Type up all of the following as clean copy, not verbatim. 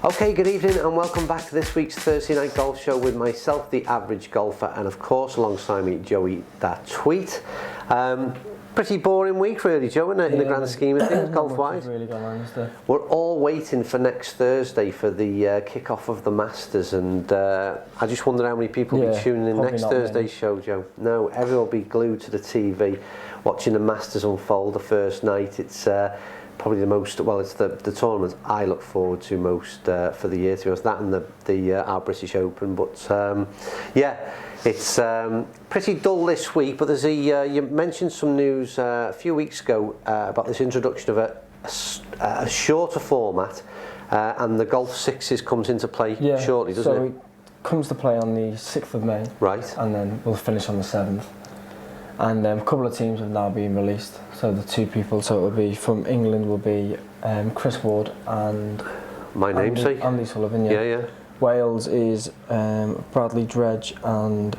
Okay, good evening and welcome back to this week's Thursday Night Golf Show with myself, the average golfer, and of course alongside me, Joey that tweet. Pretty boring week really, Joe, isn't it, in the grand scheme of things, golf-wise? Really gone on, is there? We're all waiting for next Thursday for the kick-off of the Masters, and I just wonder how many people will be tuning in next Thursday's show, Joe. No, everyone will be glued to the TV watching the Masters unfold the first night. It's probably the most, well, it's the tournament I look forward to most for the year, to be honest, that and our British Open. But yeah, it's pretty dull this week. But there's you mentioned some news a few weeks ago about this introduction of a shorter format, and the Golf Sixes comes into play shortly, doesn't it? So it comes to play on the 6th of May. Right. And then we'll finish on the 7th. And a couple of teams have now been released. So the two people, so it'll be from England will be Chris Ward and my namesake Andy Sullivan. Yeah. Wales is Bradley Dredge and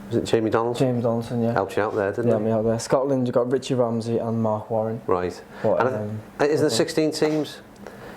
was it Jamie Donaldson? James Donaldson, yeah. Helped you out there, didn't he? Yeah, me out there. Scotland, you've got Richie Ramsey and Mark Warren. Right. But, and isn't there 16 teams?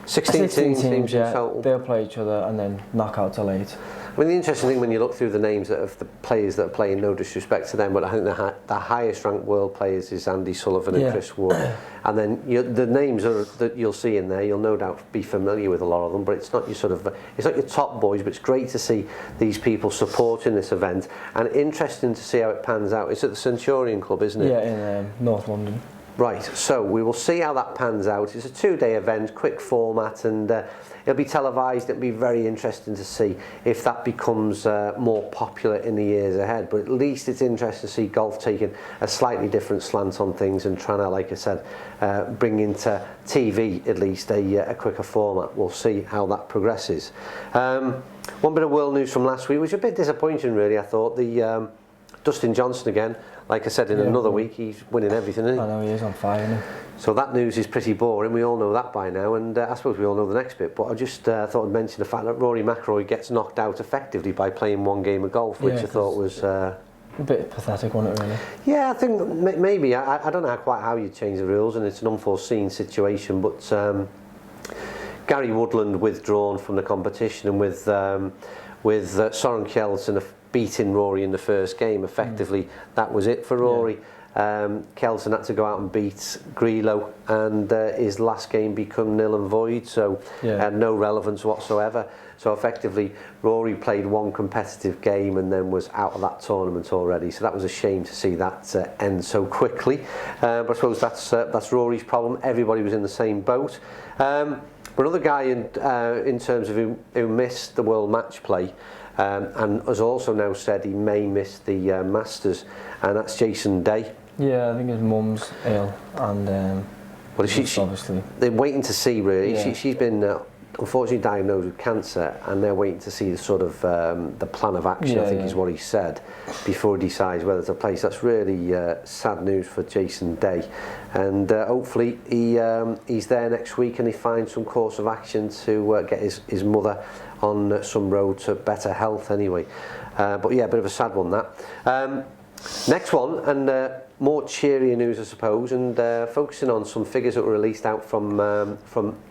16 teams yeah. in total. They'll play each other and then knock out till 8. I mean, the interesting thing when you look through the names of the players that are playing, no disrespect to them, but I think the highest ranked world players is Andy Sullivan and Chris Wood. And then the names that you'll see in there, you'll no doubt be familiar with a lot of them, but it's not your top boys, but it's great to see these people supporting this event, and interesting to see how it pans out. It's at the Centurion Club, isn't it? Yeah, in North London. Right, so we will see how that pans out. It's a 2-day event, quick format, and it'll be televised. It'll be very interesting to see if that becomes more popular in the years ahead. But at least it's interesting to see golf taking a slightly different slant on things and trying to, like I said, bring into TV at least a quicker format. We'll see how that progresses. One bit of world news from last week, which was a bit disappointing really, I thought. The Dustin Johnson again. Like I said, in another week, he's winning everything, isn't he? I know, he is on fire, isn't he? So that news is pretty boring. We all know that by now, and I suppose we all know the next bit. But I just thought I'd mention the fact that Rory McIlroy gets knocked out effectively by playing one game of golf, which I thought was a bit pathetic, wasn't it, really? Yeah, I think maybe. I don't know quite how you change the rules, and it's an unforeseen situation. But Gary Woodland withdrawn from the competition, and with Soren Kjeldsen beating Rory in the first game, effectively that was it for Rory. Kjeldsen had to go out and beat Grillo, and his last game become nil and void, so had no relevance whatsoever. So effectively Rory played one competitive game and then was out of that tournament already, so that was a shame to see that end so quickly. But I suppose that's Rory's problem. Everybody was in the same boat. But another guy in terms of who missed the World Match Play, and has also now said he may miss the Masters, and that's Jason Day. Yeah, I think his mum's ill, and well, she obviously they're waiting to see really. Yeah. She's been unfortunately diagnosed with cancer, and they're waiting to see the sort of the plan of action. I think is what he said before he decides whether to play. So that's really sad news for Jason Day, and hopefully he's there next week and he finds some course of action to get his mother on some road to better health anyway. But yeah, a bit of a sad one that. Next one, and more cheerier news I suppose, and focusing on some figures that were released out from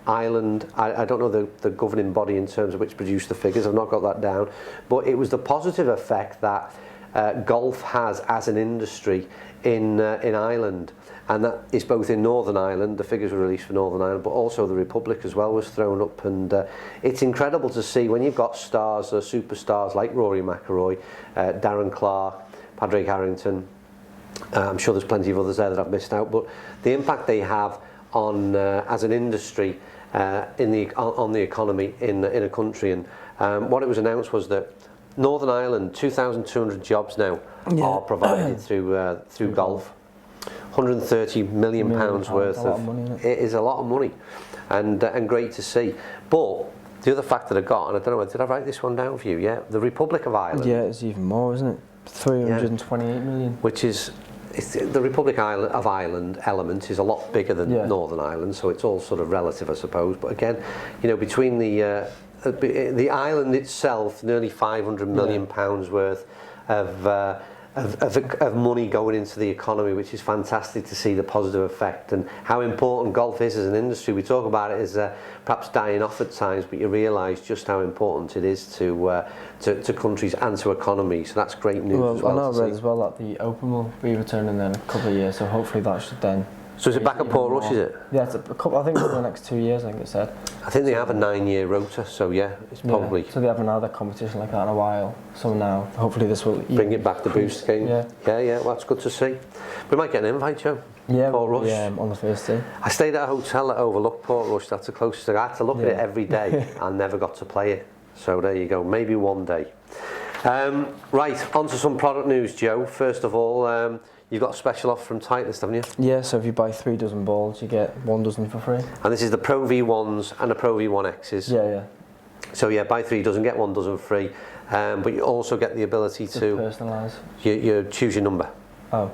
Ireland. I don't know the governing body in terms of which produced the figures, I've not got that down, but it was the positive effect that golf has as an industry in Ireland, and that is both in Northern Ireland. The figures were released for Northern Ireland, but also the Republic as well was thrown up, and it's incredible to see when you've got stars, superstars like Rory McIlroy, Darren Clarke, Padraig Harrington. I'm sure there's plenty of others there that I've missed out, but the impact they have on as an industry on the economy in a country, and what it was announced was that Northern Ireland 2,200 jobs now are provided through golf. 130 million pounds worth of money, it is a lot of money, and great to see. But the other fact that I got, and I don't know, did I write this one down for you? Yeah, the Republic of Ireland. Yeah, it's even more, isn't it? 328 million. Which is, the Republic of Ireland element is a lot bigger than Northern Ireland, so it's all sort of relative, I suppose. But again, you know, between the island itself, nearly 500 million pounds worth of of money going into the economy, which is fantastic to see the positive effect and how important golf is as an industry. We talk about it as perhaps dying off at times, but you realise just how important it is to countries and to economies. So that's great news as well. I read as well that the Open will be returning in a couple of years, so hopefully that should then... So is it back at Portrush, is it? Yeah, it's a couple, I think for the next 2 years, I think it said. I think they have a 9-year rota, so yeah, it's probably... Yeah, so they haven't had a competition like that in a while, so now hopefully this will... Bring it back to boost again. Yeah, well, that's good to see. We might get an invite, Joe. Yeah, Portrush. Yeah, on the first day. I stayed at a hotel that overlooked Portrush, that's the closest I had to look at it every day and never got to play it. So there you go, maybe one day. Right, on to some product news, Joe. First of all, you've got a special offer from Titleist, haven't you? Yeah, so if you buy 3 dozen balls, you get 1 dozen for free. And this is the Pro V1s and the Pro V1Xs. Yeah. So yeah, buy 3 dozen, get 1 dozen free. But you also get the ability to personalise. You choose your number. Oh.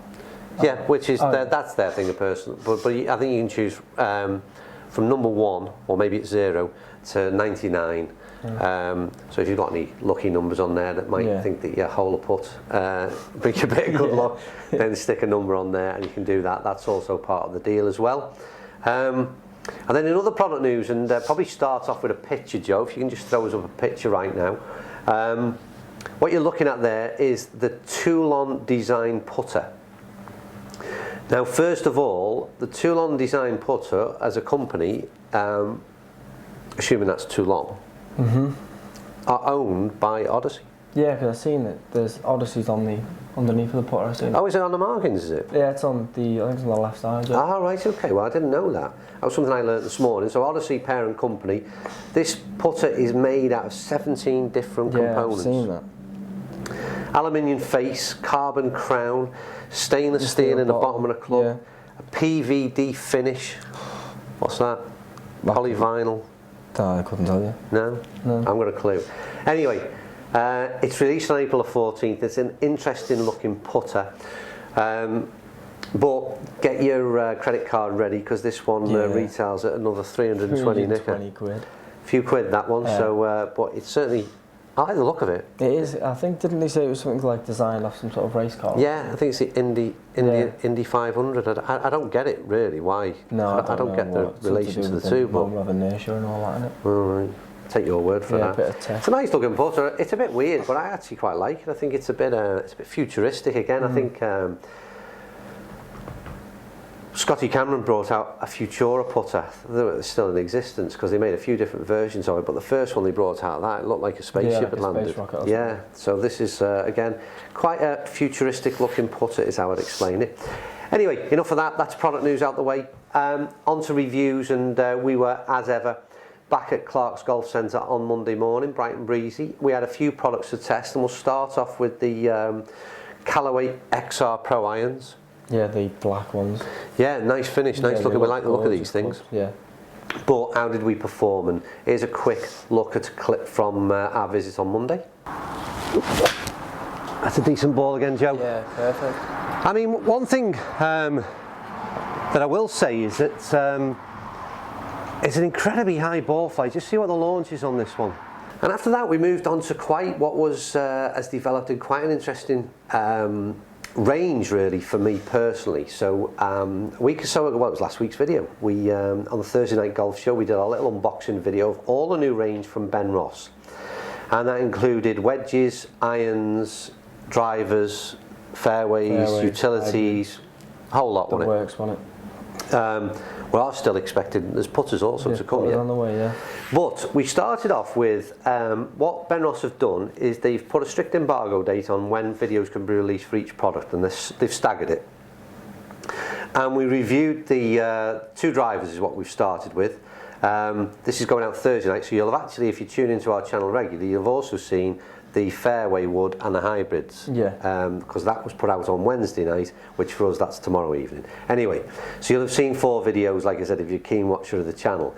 Yeah, which is that's their thing of personal. But I think you can choose from number 1, or maybe it's 0, to 99. So if you've got any lucky numbers on there that might think that your hole put bring you a bit of good luck, then stick a number on there and you can do that. That's also part of the deal as well. And then in other product news, and probably start off with a picture, Joe, if you can just throw us up a picture right now. What you're looking at there is the Toulon Design Putter. Now first of all, the Toulon Design Putter as a company, assuming that's Toulon, are owned by Odyssey. Yeah, because I've seen it. There's Odyssey's on the underneath of the putter. I've seen it. Oh, is it on the markings, is it? Yeah, it's on the, I think it's on the left side. Yeah. Ah, right, okay. Well, I didn't know that. That was something I learned this morning. So Odyssey parent company. This putter is made out of 17 different components. Yeah, I've seen that. Aluminium face, carbon crown, stainless steel in the bottom of the club, a PVD finish. What's that? Polyvinyl. I couldn't tell you. No? I haven't got a clue. Anyway, it's released on April the 14th. It's an interesting looking putter. But get your credit card ready because this one retails at another 320 nicker. Quid. A few quid that one, so but it's certainly, I like the look of it. It is. I think, didn't they say it was something like designed off some sort of race car? Yeah, I think it's the Indy 500. I don't get it really. Why? No, I don't get the relation to the two. But of inertia and all that, isn't it? All right. Take your word for that. A bit of tech. It's a nice looking putter. It's a bit weird, but I actually quite like it. I think it's a bit futuristic again. I think Scotty Cameron brought out a Futura putter. It's still in existence because they made a few different versions of it, but the first one they brought out, that it looked like a spaceship had landed. Space rocket so this is again quite a futuristic looking putter is how I'd explain it. Anyway, enough of that. That's product news out the way. On to reviews, and we were, as ever, back at Clark's Golf Centre on Monday morning, bright and breezy. We had a few products to test, and we'll start off with the Callaway XR Pro Irons. Yeah, the black ones. Yeah, nice finish, nice looking. We like the look of these things. Yeah. But how did we perform? And here's a quick look at a clip from our visit on Monday. That's a decent ball again, Joe. Yeah, perfect. I mean, one thing that I will say is that it's an incredibly high ball flight. Just see what the launch is on this one. And after that, we moved on to quite what has developed in quite an interesting range really for me personally. So a week or so ago, well, it was last week's video, we on the Thursday Night Golf Show we did a little unboxing video of all the new range from Ben Ross, and that included wedges, irons, drivers, fairways, utilities, a whole lot on it. Works, wasn't it? We are still expecting, there's putters also to come yet. On the way, yeah. But we started off with what Ben Ross have done is they've put a strict embargo date on when videos can be released for each product, and they've staggered it. And we reviewed the 2 drivers is what we've started with. This is going out Thursday night, so you'll have actually, if you tune into our channel regularly, you've also seen the fairway wood and the hybrids, because that was put out on Wednesday night, which for us that's tomorrow evening. Anyway, so you'll have seen 4 videos, like I said, if you're a keen watcher of the channel.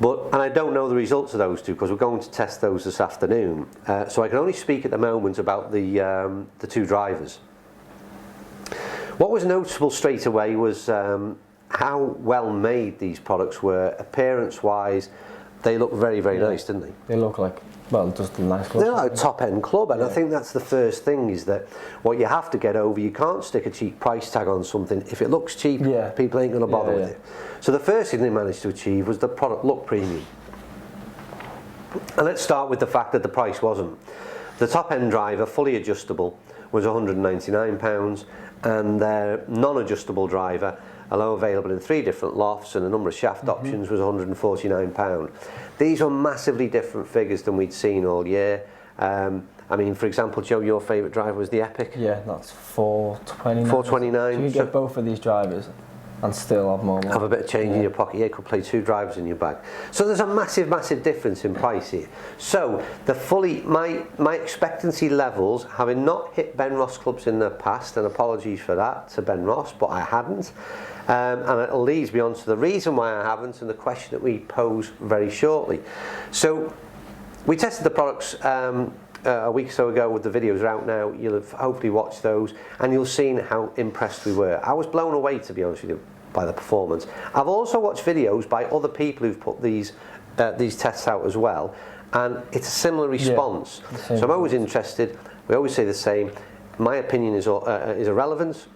And I don't know the results of those 2 because we're going to test those this afternoon. So I can only speak at the moment about the 2 drivers. What was noticeable straight away was how well made these products were, appearance-wise. they look very, very nice, didn't they? They look like, well, just a nice club. They're like a top-end club, and I think that's the first thing, is that what you have to get over, you can't stick a cheap price tag on something. If it looks cheap, people ain't going to bother with it. So the first thing they managed to achieve was the product look premium. And let's start with the fact that the price wasn't. The top-end driver, fully adjustable, was £199, and their non-adjustable driver, although available in 3 different lofts and a number of shaft options, was £149. These are massively different figures than we'd seen all year. I mean, for example, Joe, your favourite driver was the Epic. Yeah, that's £429. £429. So you get both of these drivers and still have more money. Have a bit of change in your pocket. Yeah, you could play 2 drivers in your bag. So there's a massive, massive difference in price here. So my expectancy levels, having not hit Ben Ross clubs in the past, and apologies for that to Ben Ross, but I hadn't. And it leads me on to the reason why I haven't, and the question that we pose very shortly. So we tested the products a week or so ago. With the videos are out now, you'll have hopefully watched those, and you'll see how impressed we were. I was blown away, to be honest with you, by the performance. I've also watched videos by other people who've put these tests out as well, and it's a similar response. So I'm always interested. We always say the same. My opinion is irrelevant.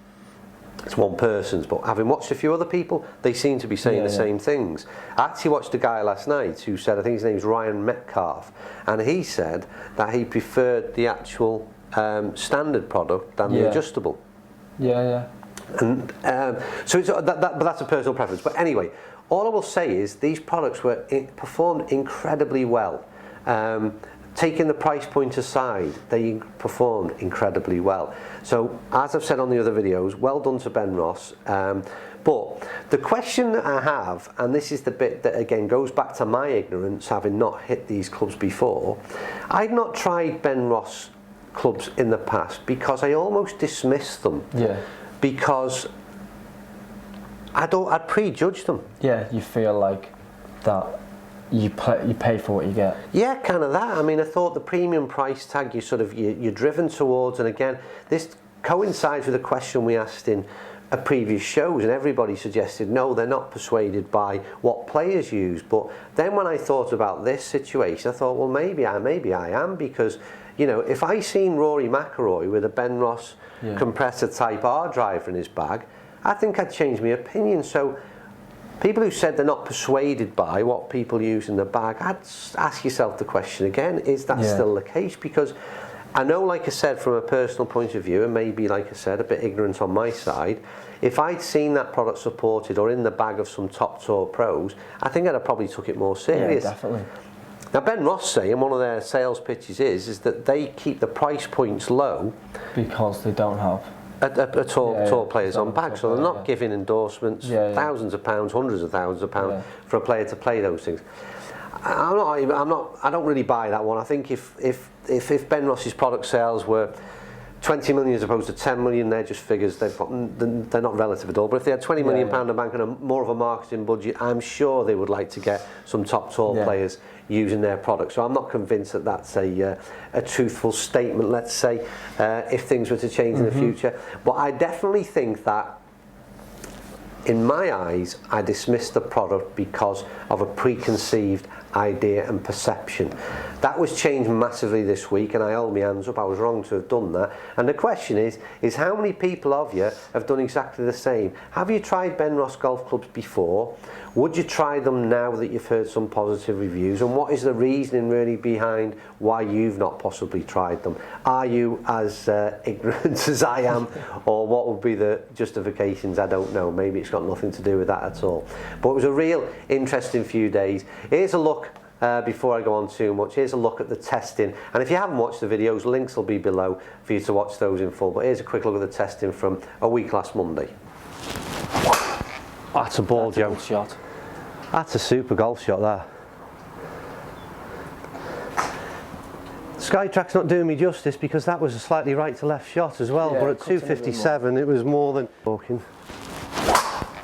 It's one person's, but having watched a few other people, they seem to be saying the same things. I actually watched a guy last night who said, I think his name's Ryan Metcalf, and he said that he preferred the actual standard product than the adjustable. And so it's, but that's a personal preference. But anyway, all I will say is these products performed incredibly well. Taking the price point aside, they performed incredibly well. So, as I've said on the other videos, well done to Ben Ross. But the question that I have, and this is the bit that again goes back to my ignorance, having not hit these clubs before, I'd not tried Ben Ross clubs in the past because I almost dismissed them. Because I'd prejudged them. You feel like that. You pay for what you get. Yeah, kind of that. I mean, I thought the premium price tag you're driven towards, and again, this coincides with a question we asked in previous shows, and everybody suggested no, they're not persuaded by what players use. But then when I thought about this situation, I thought, well, maybe I am, because if I seen Rory McIlroy with a Ben Ross compressor Type R driver in his bag, I think I'd change my opinion. So people who said they're not persuaded by what people use in the bag, I'd ask yourself the question again, is that still the case? Because I know, like I said, from a personal point of view, and maybe, like I said, a bit ignorant on my side, if I'd seen that product supported or in the bag of some top tour pros, I think I'd have probably took it more serious. Yeah, definitely. Now, Ben Ross say, and one of their sales pitches is that they keep the price points low because they don't have tour players on bags, so they're not giving endorsements, thousands of pounds, hundreds of thousands of pounds for a player to play those things. I don't really buy that one. I think if Ben Ross's product sales were 20 million as opposed to 10 million, they're just figures. They're not relative at all. But if they had 20 million pound a bank and more of a marketing budget, I'm sure they would like to get some top tour players using their product. So I'm not convinced that that's a truthful statement, let's say, if things were to change in the future. But I definitely think that, in my eyes, I dismissed the product because of a preconceived idea and perception. That was changed massively this week, and I hold my hands up. I was wrong to have done that. And the question is how many people of you have done exactly the same? Have you tried Ben Ross golf clubs before? Would you try them now that you've heard some positive reviews? And what is the reasoning really behind why you've not possibly tried them? Are you as ignorant as I am, or what would be the justifications? I don't know. Maybe it's got nothing to do with that at all. But it was a real interesting few days. Here's a look, before I go on too much, here's a look at the testing. And if you haven't watched the videos, links will be below for you to watch those in full. But here's a quick look at the testing from a week last Monday. That's a ball, Joe. Good shot. That's a super golf shot there. Skytrack's not doing me justice because that was a slightly right to left shot as well, but at 257 it was more than talking.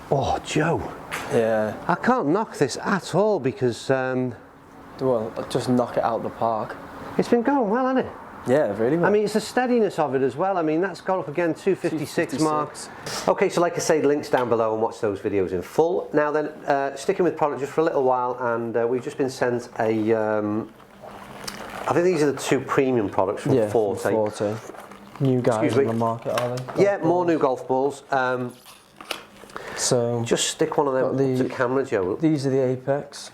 Oh, Joe. Yeah. I can't knock this at all because well, just knock it out the park. It's been going well, hasn't it? Yeah, really well. I mean, it's the steadiness of it as well. I mean, that's gone up again, 256 marks. Okay, so like I say, links down below and watch those videos in full. Now then, sticking with product just for a little while, and we've just been sent a, I think these are the 2 premium products from Forte. From Forte. New guys on the market, are they? Yeah, more new golf balls. So just stick one of them to the camera, Joe. These are the Apex.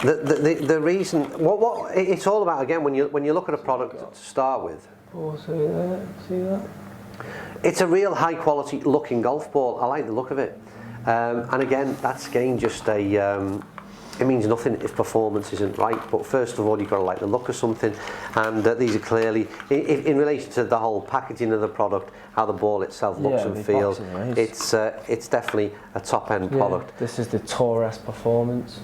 The reason, what it's all about again when you look at a product to start with. Forte there, see that? It's a real high quality looking golf ball. I like the look of it, and again, that's again just a. It means nothing if performance isn't right, but first of all you've got to like the look of something, and these are clearly in relation to the whole packaging of the product, how the ball itself looks and feels. It's definitely a top end product. This is the Tour S Performance.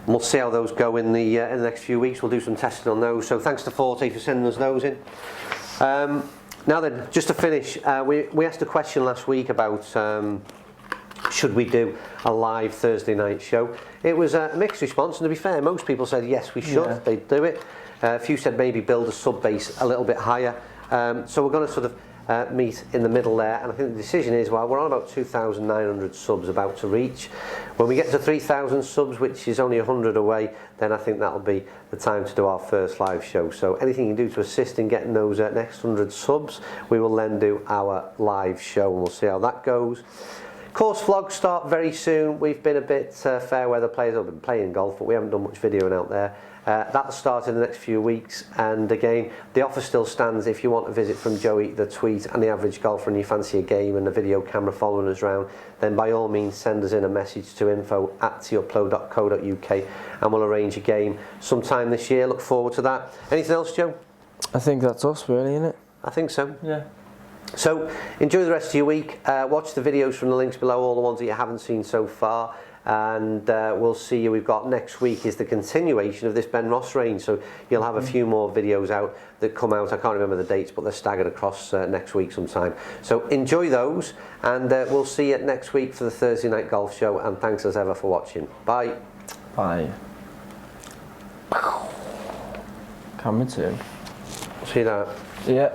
We'll see how those go in the next few weeks. We'll do some testing on those. So thanks to Forte for sending us those in. Now then, just to finish, we asked a question last week about should we do a live Thursday night show. It was a mixed response, and to be fair, most people said yes, we should. Yeah. They'd do it. A few said maybe build a sub base a little bit higher. So we're going to sort of meet in the middle there, and I think the decision is, well, we're on about 2,900 subs about to reach. When we get to 3,000 subs, which is only 100 away, then I think that'll be the time to do our first live show. So anything you can do to assist in getting those next 100 subs, we will then do our live show, and we'll see how that goes. Course vlogs start very soon. We've been a bit fair weather players. I've been playing golf, but we haven't done much videoing out there. That'll start in the next few weeks, and again, the offer still stands. If you want a visit from Joey, the tweet, and the average golfer, and you fancy a game and a video camera following us around, then by all means send us in a message to info@tuplo.co.uk, and we'll arrange a game sometime this year. Look forward to that. Anything else, Joe? I think that's us, really, isn't it? I think so. Yeah. So enjoy the rest of your week. Watch the videos from the links below, all the ones that you haven't seen so far, and we'll see you. We've got next week is the continuation of this Ben Ross range, so you'll have a few more videos out that come out. I can't remember the dates, but they're staggered across next week sometime. So enjoy those, and we'll see you next week for the Thursday night golf show, and thanks as ever for watching. Bye. Bye. Camera 2. See that? Yeah.